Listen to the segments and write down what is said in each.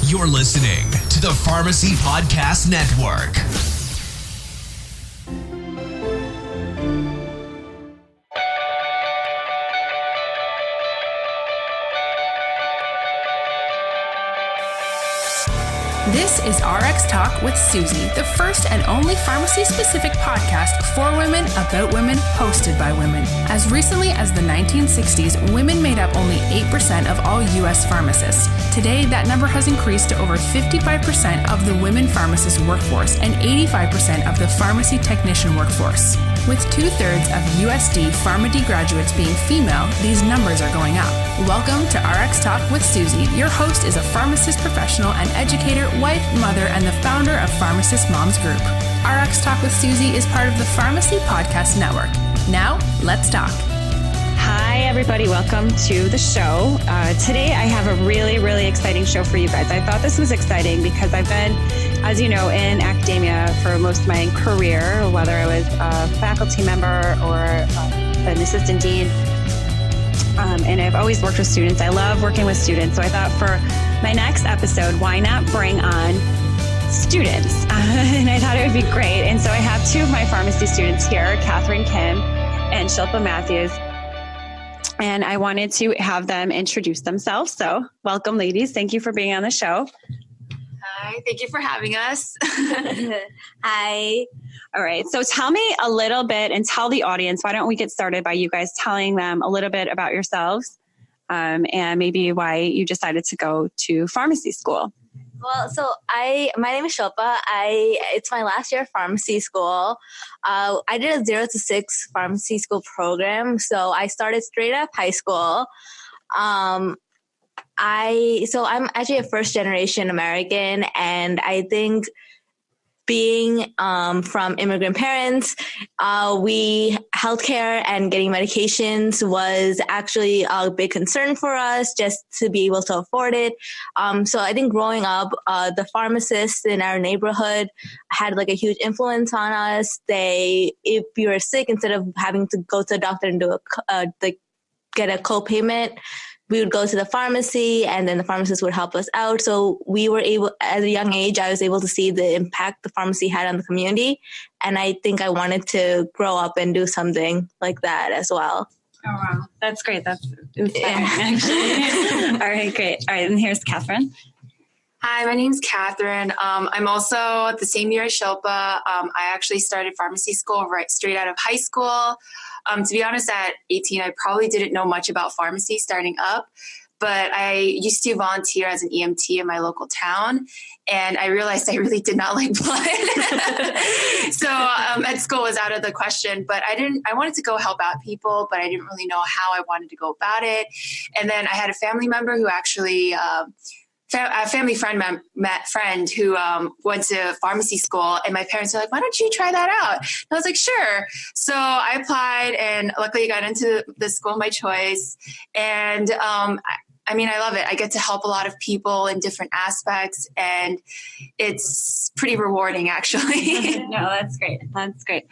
You're listening to the Pharmacy Podcast Network. This is RX Talk with Suzy, the first and only pharmacy-specific podcast for women, about women, hosted by women. As recently as the 1960s, women made up only 8% of all U.S. pharmacists. Today, that number has increased to over 55% of the women pharmacist workforce and 85% of the pharmacy technician workforce. With 2/3 of USD PharmD graduates being female, these numbers are going up. Welcome to RX Talk with Suzy. Your host is a pharmacist professional and educator, wife, mother, and the founder of Pharmacist Moms Group. RX Talk with Suzy is part of the Pharmacy Podcast Network. Now, let's talk. Hi, everybody. Welcome to the show. Today, I have a really, really exciting show for you guys. I thought this was exciting because I've been, as you know, in academia for most of my career, whether I was a faculty member or an assistant dean. And I've always worked with students. I love working with students. So I thought for my next episode, why not bring on students? And I thought it would be great. And so I have two of my pharmacy students here, Kathryn Kim and Shilpa Matthews. And I wanted to have them introduce themselves. So welcome, ladies. Thank you for being on the show. Hi, thank you for having us. Hi. All right. So tell me a little bit and tell the audience, why don't we get started by you guys telling them a little bit about yourselves and maybe why you decided to go to pharmacy school. Well, so my name is Shilpa. It's my last year of pharmacy school. I did a 0 to 6 pharmacy school program. So I started straight out of high school. I'm actually a first generation American, and I think being from immigrant parents, healthcare and getting medications was actually a big concern for us just to be able to afford it. So I think growing up, the pharmacists in our neighborhood had like a huge influence on us. If you were sick, instead of having to go to the doctor and get a co-payment, we would go to the pharmacy and then the pharmacist would help us out. So we were able, at a young age, I was able to see the impact the pharmacy had on the community. And I think I wanted to grow up and do something like that as well. Oh, wow. That's great. That's inspiring, actually. All right, great. All right, and here's Kathryn. Hi, my name's Kathryn. I'm also the same year as Shilpa. I actually started pharmacy school right straight out of high school. To be honest, at 18, I probably didn't know much about pharmacy starting up, but I used to volunteer as an EMT in my local town, and I realized I really did not like blood. So med school was out of the question, but I wanted to go help out people, but I didn't really know how I wanted to go about it. And then I had a family member who actually a family friend who went to pharmacy school, and my parents were like, why don't you try that out? And I was like, sure. So I applied and luckily got into the school of my choice. And I love it. I get to help a lot of people in different aspects, and it's pretty rewarding, actually. No, that's great. That's great.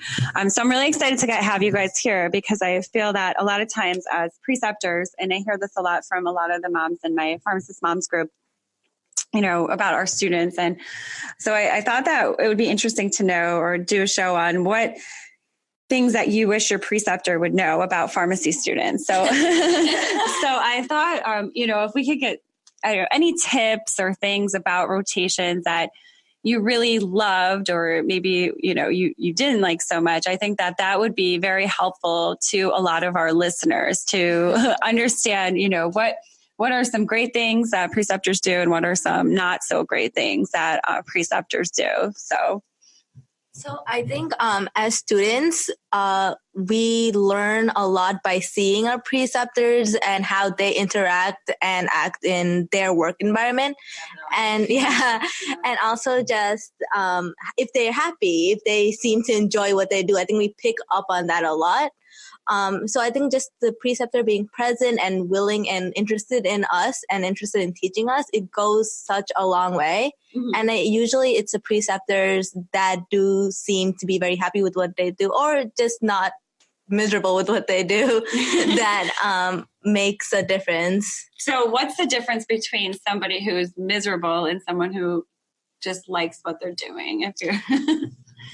So I'm really excited to have you guys here because I feel that a lot of times as preceptors, and I hear this a lot from a lot of the moms in my Pharmacist Moms Group, about our students. And so I thought that it would be interesting to know or do a show on what things that you wish your preceptor would know about pharmacy students. So, so I thought, if we could get any tips or things about rotations that you really loved, or maybe, you didn't like so much, I think that would be very helpful to a lot of our listeners to understand, what are some great things that preceptors do and what are some not so great things that preceptors do? So I think as students, we learn a lot by seeing our preceptors and how they interact and act in their work environment. And and also just if they're happy, if they seem to enjoy what they do, I think we pick up on that a lot. So I think just the preceptor being present and willing and interested in us and interested in teaching us, it goes such a long way. Mm-hmm. And usually it's the preceptors that do seem to be very happy with what they do, or just not miserable with what they do that makes a difference. So what's the difference between somebody who's miserable and someone who just likes what they're doing? If you're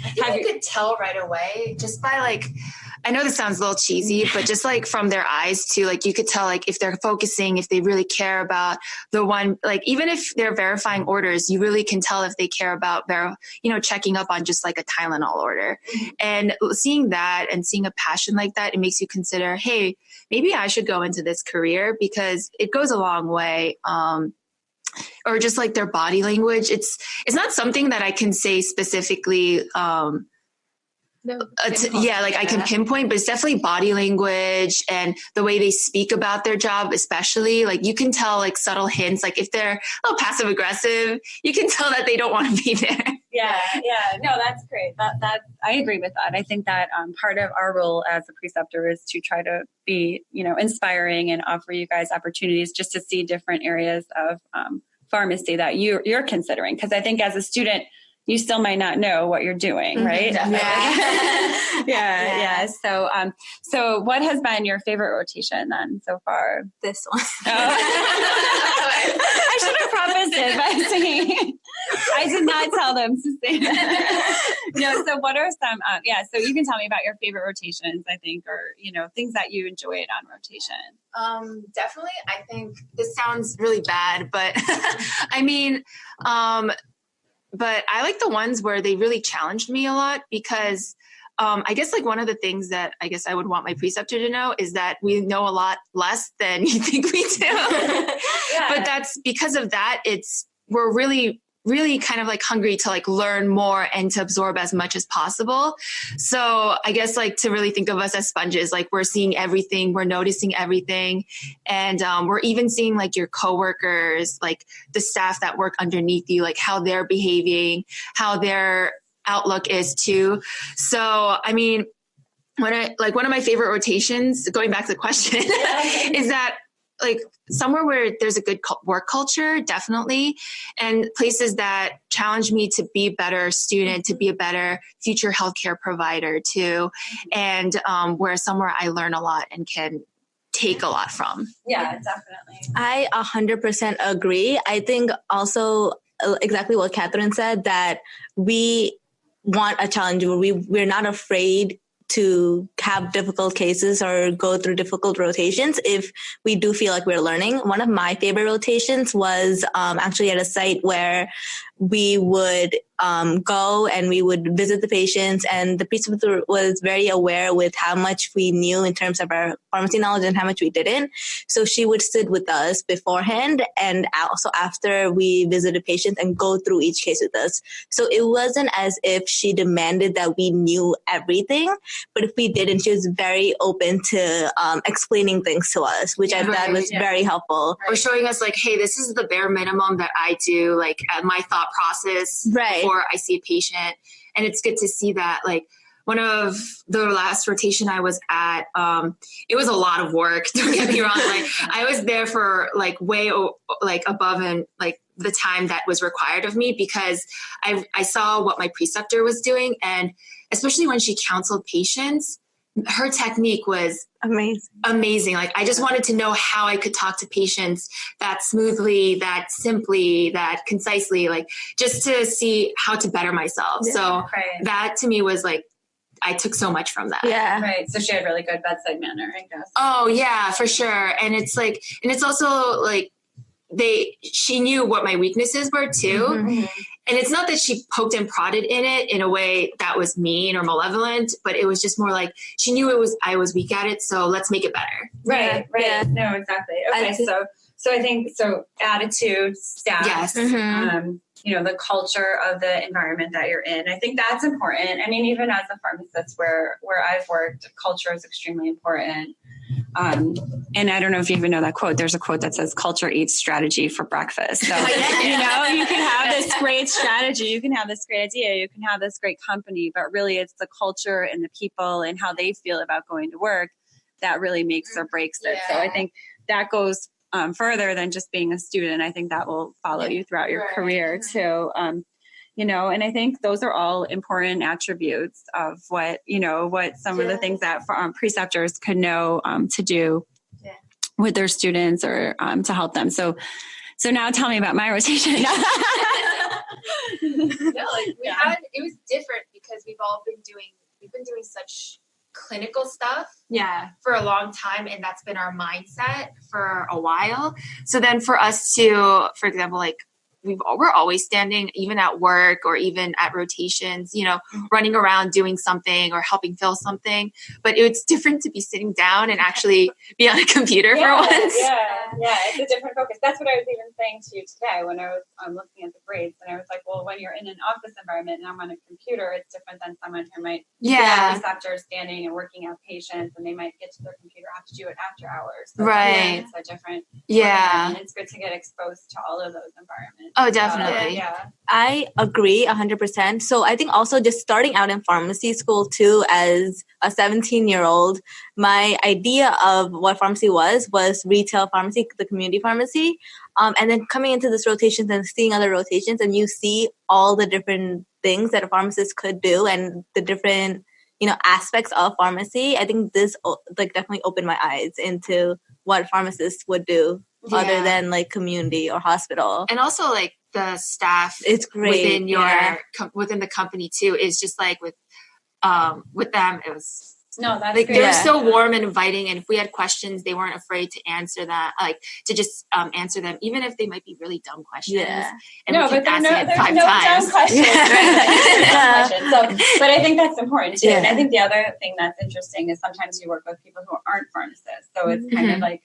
I think I could tell right away just by like, I know this sounds a little cheesy, but just like from their eyes too, like you could tell like if they're focusing, if they really care about the one, like even if they're verifying orders, you really can tell if they care about, checking up on just like a Tylenol order. And seeing that and seeing a passion like that, it makes you consider, hey, maybe I should go into this career because it goes a long way. Or just like their body language. It's not something that I can say specifically, I can pinpoint, but it's definitely body language and the way they speak about their job, especially like you can tell like subtle hints, like if they're a little passive aggressive, you can tell that they don't want to be there. Yeah. No, that's great. That I agree with that. I think that part of our role as a preceptor is to try to be, inspiring and offer you guys opportunities just to see different areas of pharmacy that you're considering. Because I think as a student, you still might not know what you're doing, right? Yeah. So what has been your favorite rotation then so far? This one. I should have prefaced it by saying I did not tell them to say that. So what are some, so you can tell me about your favorite rotations, I think, or, things that you enjoyed on rotation. Definitely. I think this sounds really bad, but I mean, but I like the ones where they really challenged me a lot because I guess like one of the things that I guess I would want my preceptor to know is that we know a lot less than you think we do. But that's because of that, we're really kind of like hungry to like learn more and to absorb as much as possible. So I guess like to really think of us as sponges, like we're seeing everything, we're noticing everything. And we're even seeing like your coworkers, like the staff that work underneath you, like how they're behaving, how their outlook is too. So, I mean, one of my favorite rotations, going back to the question, is that like somewhere where there's a good work culture, definitely, and places that challenge me to be a better student, to be a better future healthcare provider too, and where somewhere I learn a lot and can take a lot from. Yeah, definitely. I 100% agree. I think also exactly what Kathryn said, that we want a challenge where we're not afraid to have difficult cases or go through difficult rotations if we do feel like we're learning. One of my favorite rotations was actually at a site where we would go and we would visit the patients, and the preceptor was very aware with how much we knew in terms of our pharmacy knowledge and how much we didn't. So she would sit with us beforehand and also after we visited patients and go through each case with us. So it wasn't as if she demanded that we knew everything, but if we didn't, she was very open to explaining things to us, which I thought was very helpful. Or showing us like, hey, this is the bare minimum that I do, like at my thought process before I see a patient. And it's good to see that. Like one of the last rotation I was at, it was a lot of work, don't get me wrong. Like I was there for like way like above and like the time that was required of me, because I saw what my preceptor was doing. And especially when she counseled patients, her technique was amazing. Like I just wanted to know how I could talk to patients that smoothly, that simply, that concisely, like just to see how to better myself. So that to me was like, I took so much from that. Yeah. Right. So she had really good bedside manner, I guess. Oh yeah, for sure. And it's like, and it's also like, she knew what my weaknesses were too. Mm-hmm. And it's not that she poked and prodded in it in a way that was mean or malevolent, but it was just more like she knew I was weak at it. So let's make it better. Right. Yeah. No, exactly. Okay. So I think, attitude, staff, yes. The culture of the environment that you're in. I think that's important. I mean, even as a pharmacist where I've worked, culture is extremely important. And I don't know if you even know that quote. There's a quote that says culture eats strategy for breakfast. So, you can have this great strategy. You can have this great idea. You can have this great company, but really it's the culture and the people and how they feel about going to work that really makes or breaks it. So I think that goes further than just being a student. I think that will follow you throughout your career too. and I think those are all important attributes of what some of the things that preceptors could know to do with their students or to help them. So now tell me about my rotation. It was different because we've been doing such clinical stuff for a long time, and that's been our mindset for a while. So then for us to, for example, like we're always standing, even at work or even at rotations, running around doing something or helping fill something. But it's different to be sitting down and actually be on a computer for once. Yeah, it's a different focus. That's what I was even saying to you today when I was looking at the grades, and I was like, well, when you're in an office environment and I'm on a computer, it's different than someone who might be a preceptor standing and working out patients, and they might get to their computer, have to do it after hours. So it's a different and it's good to get exposed to all of those environments. Oh, definitely. I agree 100%. So I think also just starting out in pharmacy school too, as a 17-year-old, my idea of what pharmacy was retail pharmacy, the community pharmacy. And then coming into this rotations and seeing other rotations, and you see all the different things that a pharmacist could do and the different, aspects of pharmacy. I think this definitely opened my eyes into what pharmacists would do other than like community or hospital. And also like the staff it's great within within the company too is just like with them it was that's like great. They're so warm and inviting, and if we had questions, they weren't afraid to answer that, like to just answer them, even if they might be really dumb questions. And we can ask it 5 times. Dumb questions, right? But I think that's important too. And I think the other thing that's interesting is sometimes you work with people who aren't pharmacists, so it's kind of like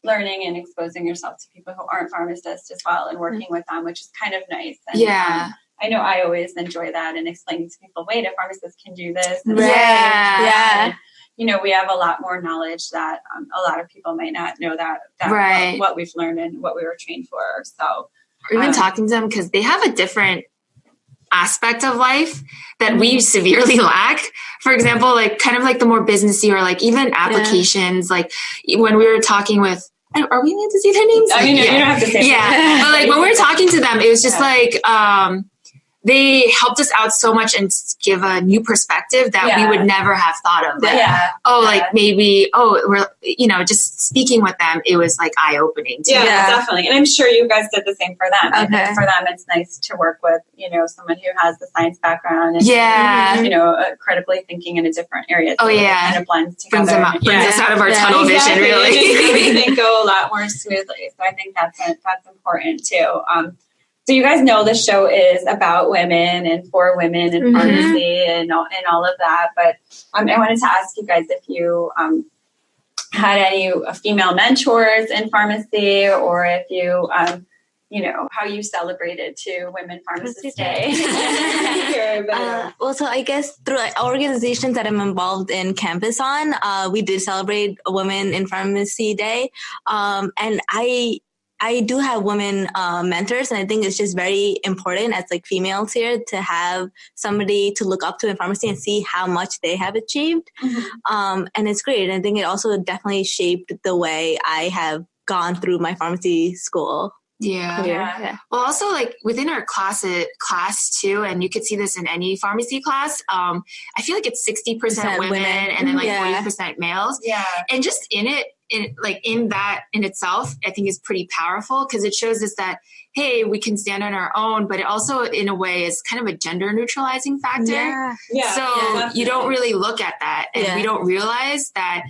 learning and exposing yourself to people who aren't pharmacists as well, and working with them, which is kind of nice. And, I know I always enjoy that, and explaining to people, wait, a pharmacist can do this. And and, we have a lot more knowledge that a lot of people might not know that what we've learned and what we were trained for. So, or even talking to them, because they have a different aspect of life that we severely lack. For example, like kind of like the more businessy or like even applications, like when we were talking with, are we allowed to say their names? I mean, you don't have to say but like when we were talking to them, it was just like, they helped us out so much and give a new perspective that we would never have thought of. Like, maybe, we're, just speaking with them, it was like eye-opening too. Yeah, definitely. And I'm sure you guys did the same for them. I think for them, it's nice to work with, someone who has the science background and, critically thinking in a different area. So it kind of blends together. Brings us out of our tunnel vision, really. It just makes things go a lot more smoothly. So I think that's important too. So you guys know the show is about women and for women in pharmacy and all of that. But I wanted to ask you guys if you had any female mentors in pharmacy, or if you, how you celebrated to Women Pharmacist Day. So I guess through organizations that I'm involved in campus on, we did celebrate Women in Pharmacy Day. And I do have women mentors, and I think it's just very important as like females here to have somebody to look up to in pharmacy and see how much they have achieved. And it's great. And I think it also definitely shaped the way I have gone through my pharmacy school. Well, also like within our class too, and you could see this in any pharmacy class. I feel like it's 60% women and then like 40% males. And just in that in itself, I think is pretty powerful, because it shows us that, hey, we can stand on our own, but it also in a way is kind of a gender neutralizing factor. So you don't really look at that, and we don't realize that,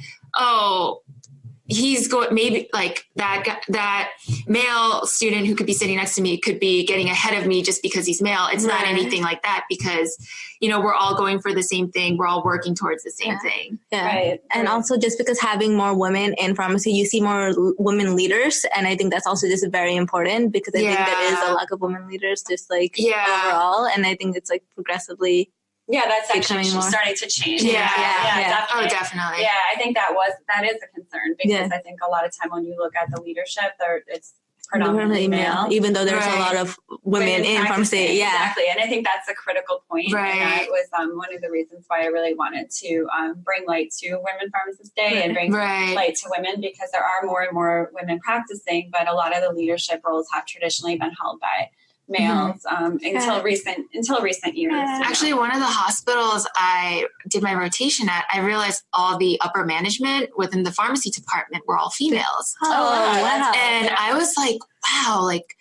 he's going, maybe like that male student who could be sitting next to me could be getting ahead of me just because he's male. It's not anything like that, because, we're all going for the same thing. We're all working towards the same thing. And also just because having more women in pharmacy, you see more women leaders. And I think that's also just very important, because I think there is a lack of women leaders just like overall. And I think it's like progressively that's actually starting to change. Definitely. Oh, definitely. Yeah, I think that is a concern, because I think a lot of time when you look at the leadership, it's predominantly male, even though there's a lot of women in pharmacy. Exactly. And I think that's a critical point. And that was one of the reasons why I really wanted to bring light to Women Pharmacist Day and bring light to women, because there are more and more women practicing, but a lot of the leadership roles have traditionally been held by males until recent years. Actually, one of the hospitals I did my rotation at, I realized all the upper management within the pharmacy department were all females. Oh, wow. And I was like, wow, like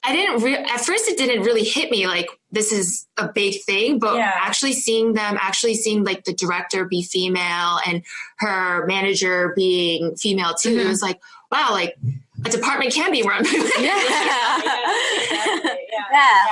I didn't at first it didn't really hit me like this is a big thing, but actually seeing like the director be female and her manager being female too, it was like, wow, like a department can be run by women.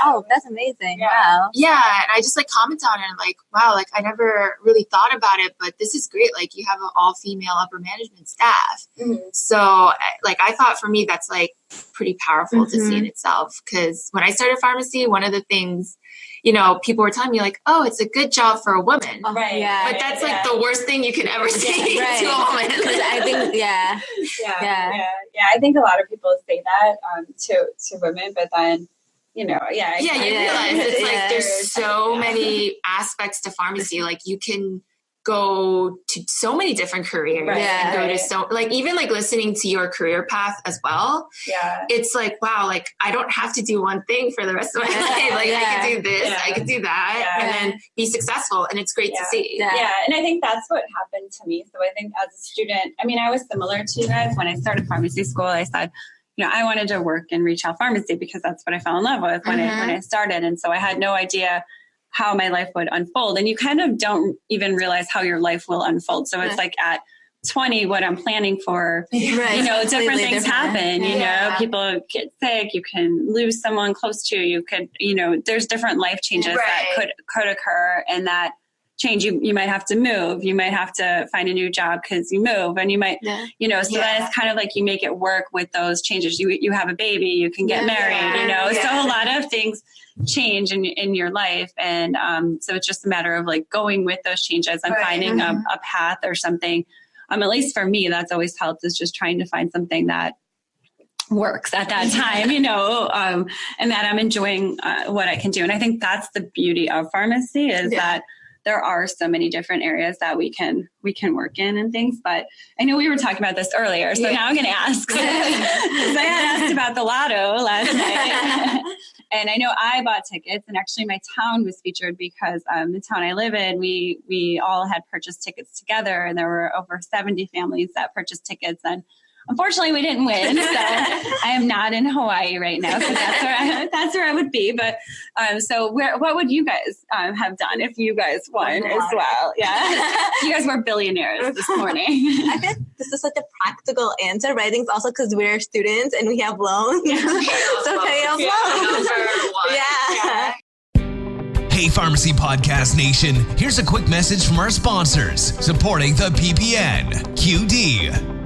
Oh, that's amazing. Wow. Yeah. And I just like commented on it and like, wow, like I never really thought about it, but this is great. Like you have an all female upper management staff. So like, I thought for me, that's like pretty powerful to see in itself. Cause when I started pharmacy, one of the things, you know, people were telling me like, oh, it's a good job for a woman. Right. Yeah. But that's like the worst thing you can ever say to a woman. I think, Yeah. I think a lot of people say that to women, but then, you know, you realize it's like there's so many aspects to pharmacy. Like you can go to so many different careers and go to so like even like listening to your career path as well. Yeah. It's like, wow, like I don't have to do one thing for the rest of my life. Like I could do this, I could do that and then be successful. And it's great to see. Yeah. And I think that's what happened to me. So I think as a student, I mean, I was similar to you guys. When I started pharmacy school, I said, you know, I wanted to work in retail pharmacy because that's what I fell in love with when I started. And so I had no idea how my life would unfold. And you kind of don't even realize how your life will unfold. So it's like at 20, what I'm planning for, you know, different things happen, you know, people get sick, you can lose someone close to you, you could, you know, there's different life changes that could occur, and that change, you might have to move, you might have to find a new job because you move, and you might, you know, so then it's kind of like you make it work with those changes. You have a baby, you can get married, you know, so a lot of things change in your life. And so it's just a matter of like going with those changes and finding a path or something. At least for me, that's always helped, is just trying to find something that works at that time, you know, and that I'm enjoying what I can do. And I think that's the beauty of pharmacy, is that there are so many different areas that we can work in and things. But I know we were talking about this earlier, so now I'm going to ask. Because I had asked about the lotto last night. And I know I bought tickets, and actually my town was featured because the town I live in, we all had purchased tickets together, and there were over 70 families that purchased tickets. And unfortunately, we didn't win, so I am not in Hawaii right now, because that's where I would be. But so what would you guys have done if you guys won as well? Yeah, you guys were billionaires this morning. I think this is such a practical answer, but I think it's also because we're students and we have loans. So pay off loans. Yeah. Hey, Pharmacy Podcast Nation, here's a quick message from our sponsors supporting the PPN, QD.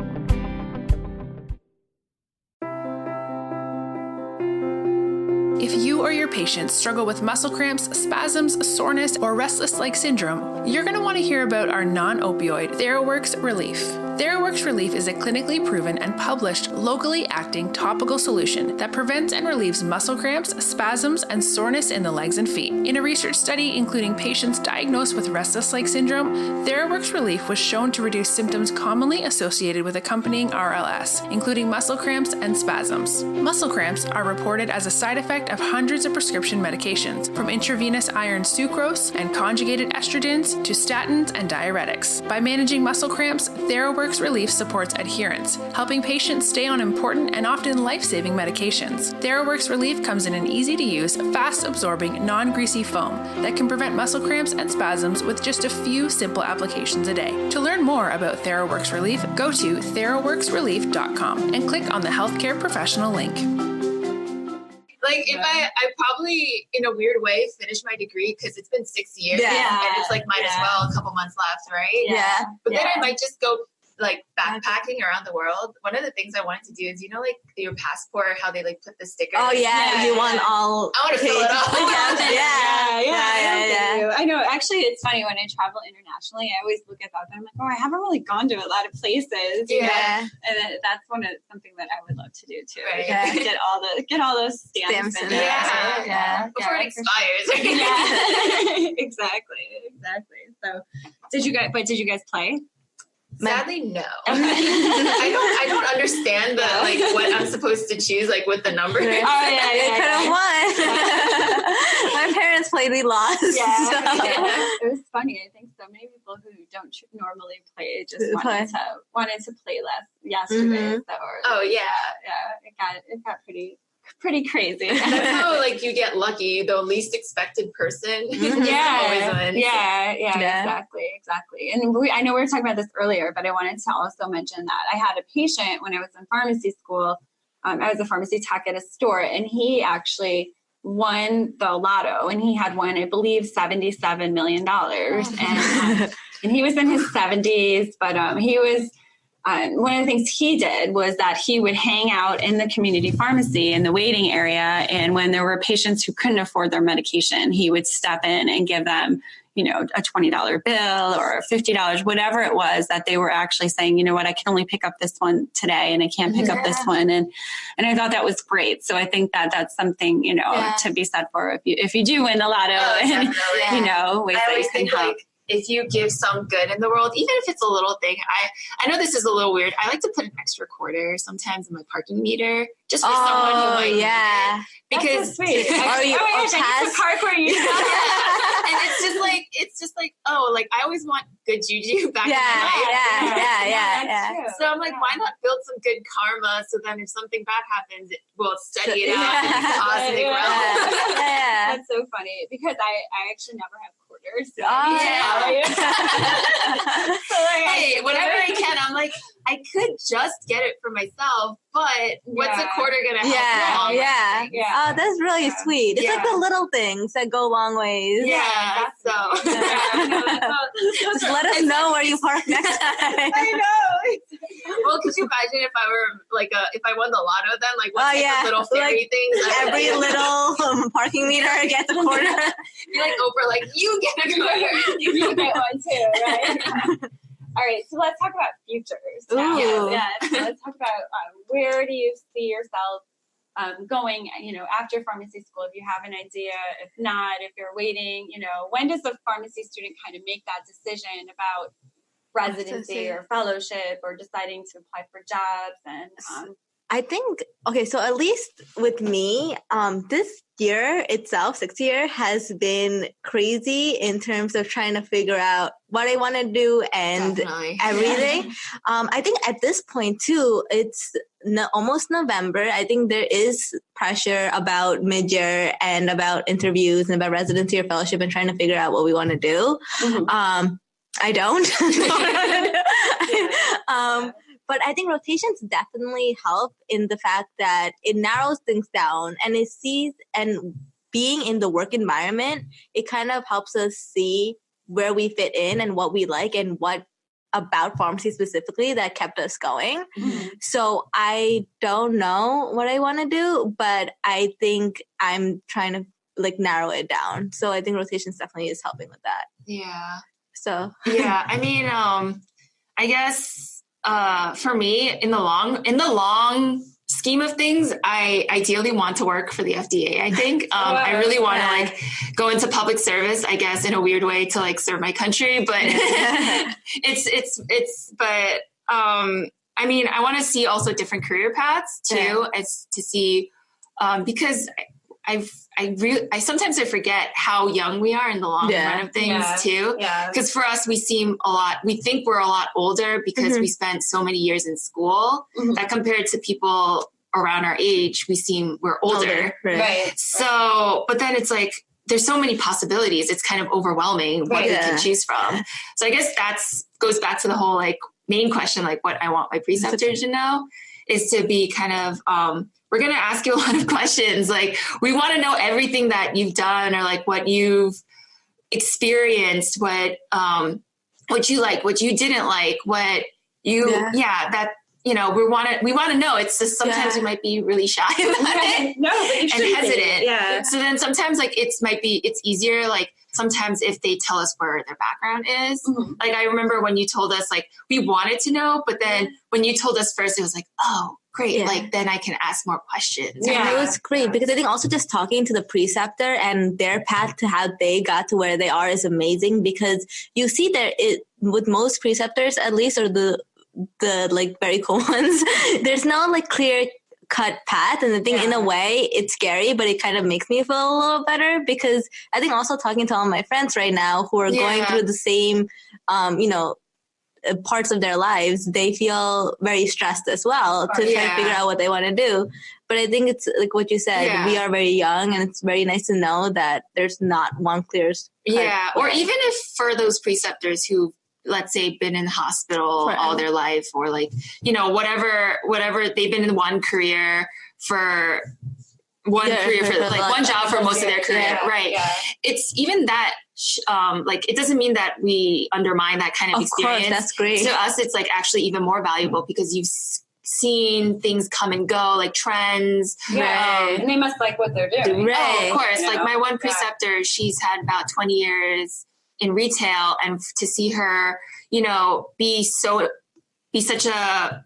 If you or your patients struggle with muscle cramps, spasms, soreness, or restless leg syndrome, you're going to want to hear about our non-opioid TheraWorks Relief. TheraWorks Relief is a clinically proven and published locally acting topical solution that prevents and relieves muscle cramps, spasms, and soreness in the legs and feet. In a research study including patients diagnosed with restless leg syndrome, TheraWorks Relief was shown to reduce symptoms commonly associated with accompanying RLS, including muscle cramps and spasms. Muscle cramps are reported as a side effect of hundreds of prescription medications, from intravenous iron sucrose and conjugated estrogens to statins and diuretics. By managing muscle cramps, TheraWorks Relief supports adherence, helping patients stay on important and often life-saving medications. TheraWorks Relief comes in an easy-to-use, fast-absorbing, non-greasy foam that can prevent muscle cramps and spasms with just a few simple applications a day. To learn more about TheraWorks Relief, go to theraworksrelief.com and click on the healthcare professional link. Like if I probably in a weird way finished my degree because it's been 6 years and it's like might as well a couple months left, right? Yeah. But then I might just go like backpacking around the world. One of the things I wanted to do is, you know, like your passport, how they like put the sticker. Oh yeah, you want all. I want to fill it up. Yeah. I know. Actually, it's funny when I travel internationally, I always look at that and I'm like, oh, I haven't really gone to a lot of places. You know? And that's something that I would love to do too. Right. Get all those stamps in there. Before it expires. Exactly. So, did you guys play? Sadly, no. I don't understand the like what I'm supposed to choose, like with the number. Oh yeah, you could have won. completely lost. Yeah. So. It was funny. I think so many people who don't normally play just wanted to play less yesterday. So, it got pretty crazy. That's how you get lucky. The least expected person always wins. Exactly. And I know we were talking about this earlier, but I wanted to also mention that I had a patient when I was in pharmacy school. I was a pharmacy tech at a store, and he actually won the lotto, and he had won, I believe, $77 million. And he was in his 70s, but he was, one of the things he did was that he would hang out in the community pharmacy in the waiting area. And when there were patients who couldn't afford their medication, he would step in and give them, a $20 bill or $50, whatever it was that they were actually saying, you know what, I can only pick up this one today and I can't pick up this one. And I thought that was great. So I think that that's something, to be said for if you do win the lotto and, ways that you can help. If you give some good in the world, even if it's a little thing, I know this is a little weird. I like to put an extra quarter sometimes in my parking meter just for someone who might need it. Because that's so sweet. I park where you and it's just like I always want good juju back in my life. Yeah. So I'm like, why not build some good karma so then if something bad happens, we'll study it out in the cosmic realm. That's so funny because I actually never have quarters. So hey, whatever I can, I'm like, I could just get it for myself, but what's a quarter gonna help? Oh, that's really sweet. It's like the little things that go a long ways. Just let us know where you park next time. I know. Well, could you imagine if I were if I won the lotto then? Like, what type of little fairy things? Every little parking meter gets a quarter. You're like Oprah, you get a quarter. You get one too, right? All right, so let's talk about futures. So let's talk about where do you see yourself going, after pharmacy school, if you have an idea, if not, if you're waiting, when does a pharmacy student kind of make that decision about residency or fellowship or deciding to apply for jobs? And I think, so at least with me, this year itself, 6th year, has been crazy in terms of trying to figure out what I want to do and everything. I think at this point too, it's almost November. I think there is pressure about mid-year and about interviews and about residency or fellowship and trying to figure out what we want to do. I don't. But I think rotations definitely help in the fact that it narrows things down and it sees, and being in the work environment, it kind of helps us see where we fit in and what we like and what about pharmacy specifically that kept us going. So I don't know what I want to do, but I think I'm trying to narrow it down. So I think rotations definitely is helping with that. Yeah. So. Yeah. I mean, I guess, for me, in the long scheme of things, I ideally want to work for the FDA. I think I really want to go into public service, I guess, in a weird way to serve my country. But I mean, I want to see also different career paths too, as to see because I sometimes I forget how young we are in the long run of things too. Because for us, we think we're a lot older because we spent so many years in school that compared to people around our age, we're older. Right. So, but then it's there's so many possibilities. It's kind of overwhelming what we can choose from. So I guess goes back to the whole main question, what I want my preceptors to know is to be kind of, we're going to ask you a lot of questions. We want to know everything that you've done or what you've experienced, what you like, what you didn't like, what you, we want to know. It's just sometimes we might be really shy about it and hesitant. Yeah. So then sometimes it's easier. Sometimes if they tell us where their background is, I remember when you told us we wanted to know, but then when you told us first, it was oh, great. Then I can ask more questions. Yeah, it was great because I think also just talking to the preceptor and their path to how they got to where they are is amazing because you see with most preceptors, at least, or the very cool ones, there's no clear cut path. And I think in a way it's scary, but it kind of makes me feel a little better, because I think also talking to all my friends right now who are going through the same, parts of their lives, they feel very stressed as well to try to figure out what they want to do. But I think it's like what you said, we are very young, and it's very nice to know that there's not one clear or even if for those preceptors who, let's say, been in the hospital all their life, or like, whatever they've been in one career for one job for most of their career. It's even that, it doesn't mean that we undermine that kind of experience. Course, that's great. To us, it's like actually even more valuable, because you've seen things come and go, like trends. And they must like what they're doing. Oh, of course. Like my one preceptor, she's had about 20 years in retail, and to see her, be such a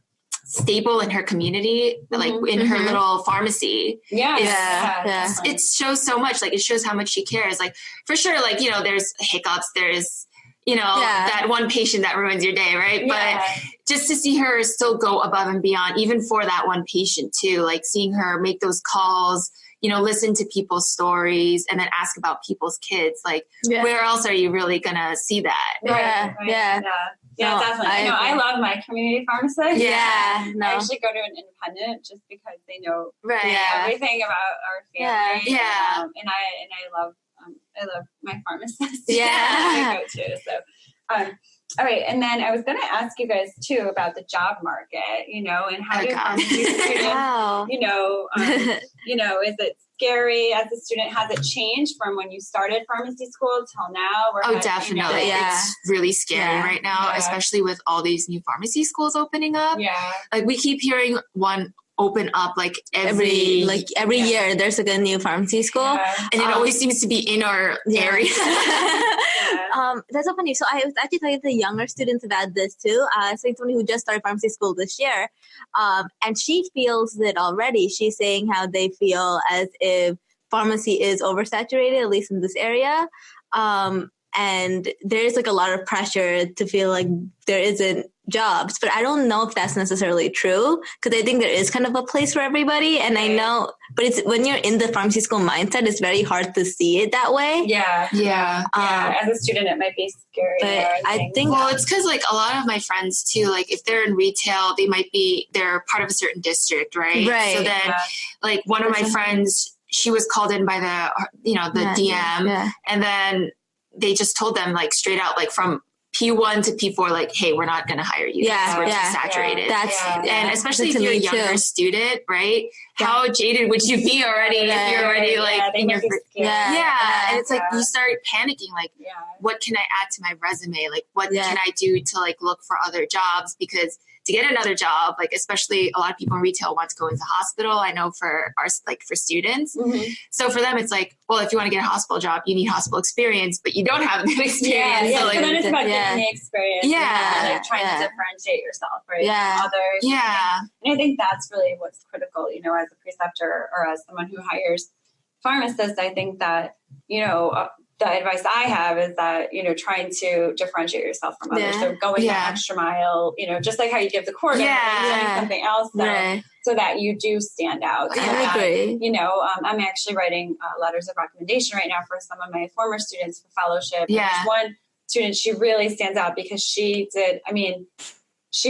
staple in her community, like in her little pharmacy. It shows so much. Like, it shows how much she cares. Like, for sure, like, there's hiccups, there's, that one patient that ruins your day, right? But just to see her still go above and beyond, even for that one patient too, like seeing her make those calls, listen to people's stories, and then ask about people's kids. Like, where else are you really gonna see that? Yeah, definitely. I love my community pharmacist. I actually go to an independent just because they know everything about our family. And I love my pharmacist. I go to. So, all right. And then I was going to ask you guys too about the job market, and how do pharmacy students, is it scary as a student? Has it changed from when you started pharmacy school till now? Or Definitely. It's really scary right now, especially with all these new pharmacy schools opening up. Like, we keep hearing one open up like every year. There's like a new pharmacy school, and it always seems to be in our area. That's so funny. So I was actually talking to younger students about this too. So somebody who just started pharmacy school this year, and she feels it already. She's saying how they feel as if pharmacy is oversaturated, at least in this area. And there's like a lot of pressure to feel like there isn't jobs, but I don't know if that's necessarily true, because I think there is kind of a place for everybody. And I know, but it's when you're in the pharmacy school mindset, it's very hard to see it that way. As a student, it might be scary. But I think it's because like a lot of my friends too, like if they're in retail, they're part of a certain district, right? So then like one of my friends, she was called in by the DM, and then they just told them like straight out, like from P1 to P4, like, hey, we're not going to hire you. We're too saturated. And especially if you're a younger student, right? How jaded would you be already if you're already like in your and it's like you start panicking, like, what can I add to my resume? Like, what can I do to like look for other jobs? Because to get another job, like especially a lot of people in retail want to go into hospital. I know for students. So for them, it's like, well, if you want to get a hospital job, you need hospital experience, but you don't have that experience. So then it's about getting the experience. And like trying to differentiate yourself, right? From others. And I think that's really what's critical, as a preceptor or as someone who hires pharmacists. I think that, the advice I have is that, trying to differentiate yourself from others. So going the extra mile, just like how you give the quarter, something else so that you do stand out. I agree. I'm actually writing letters of recommendation right now for some of my former students for fellowship. There's one student, she really stands out because she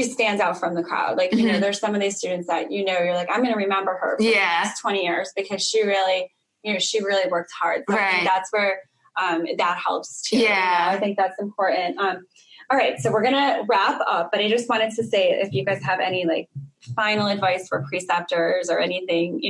stands out from the crowd. Like, there's some of these students that, you're like, I'm going to remember her for the next 20 years because she really worked hard. So I think that's where that helps too. I think that's important. All right. So we're going to wrap up, but I just wanted to say if you guys have any like final advice for preceptors or anything,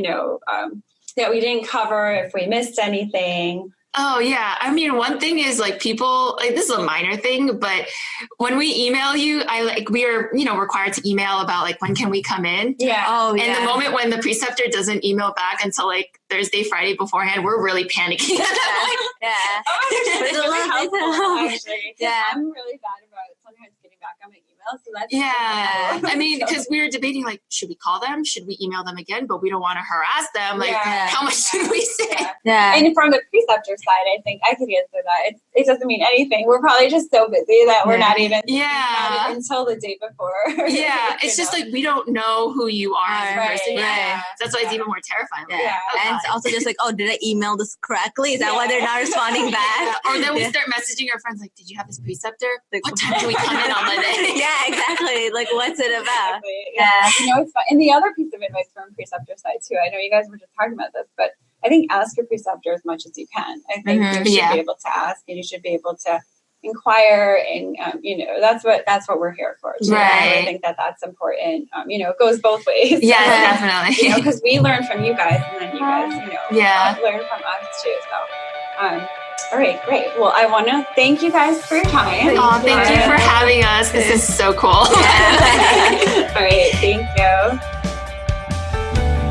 that we didn't cover, if we missed anything. Oh yeah. I mean, one thing is like people, like this is a minor thing, but when we email you, we are, required to email about like, when can we come in? And the moment when the preceptor doesn't email back until like Thursday, Friday beforehand, we're really panicking at that point. It's really helpful, actually. I'm really bad about sometimes getting back on my email. So that's I mean, because we were debating like, should we call them? Should we email them again? But we don't want to harass them. Like, how much should we say? Yeah. And from the preceptor side, I think I could answer that. It doesn't mean anything. We're probably just so busy that we're not even until the day before. Yeah, it's just like we don't know who you are as a person. Right. That's why it's even more terrifying. And it's also just like, oh, did I email this correctly? Is that why they're not responding back? Or then we start messaging our friends like, did you have this preceptor? Like, what time can we come in on Monday? Yeah, exactly. Like, what's it about? Exactly. Yeah. You know, it's fun. And the other piece of advice from preceptor side too, I know you guys were just talking about this, but I think ask your preceptor as much as you can. I think you should be able to ask, and you should be able to inquire, and you know, that's what we're here for too. Right. I think that's important. You know, it goes both ways. Yeah, definitely. You know, because we learn from you guys, and then you guys, you know, learn from us too. So, all right, great. Well, I want to thank you guys for your time. Oh, thank you for having us. This is so cool. All right, thank you.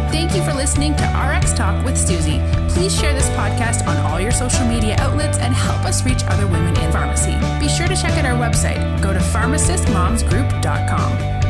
Thank you for listening to RX Talk with Suzy. Please share this podcast on all your social media outlets and help us reach other women in pharmacy. Be sure to check out our website. Go to pharmacistmomsgroup.com.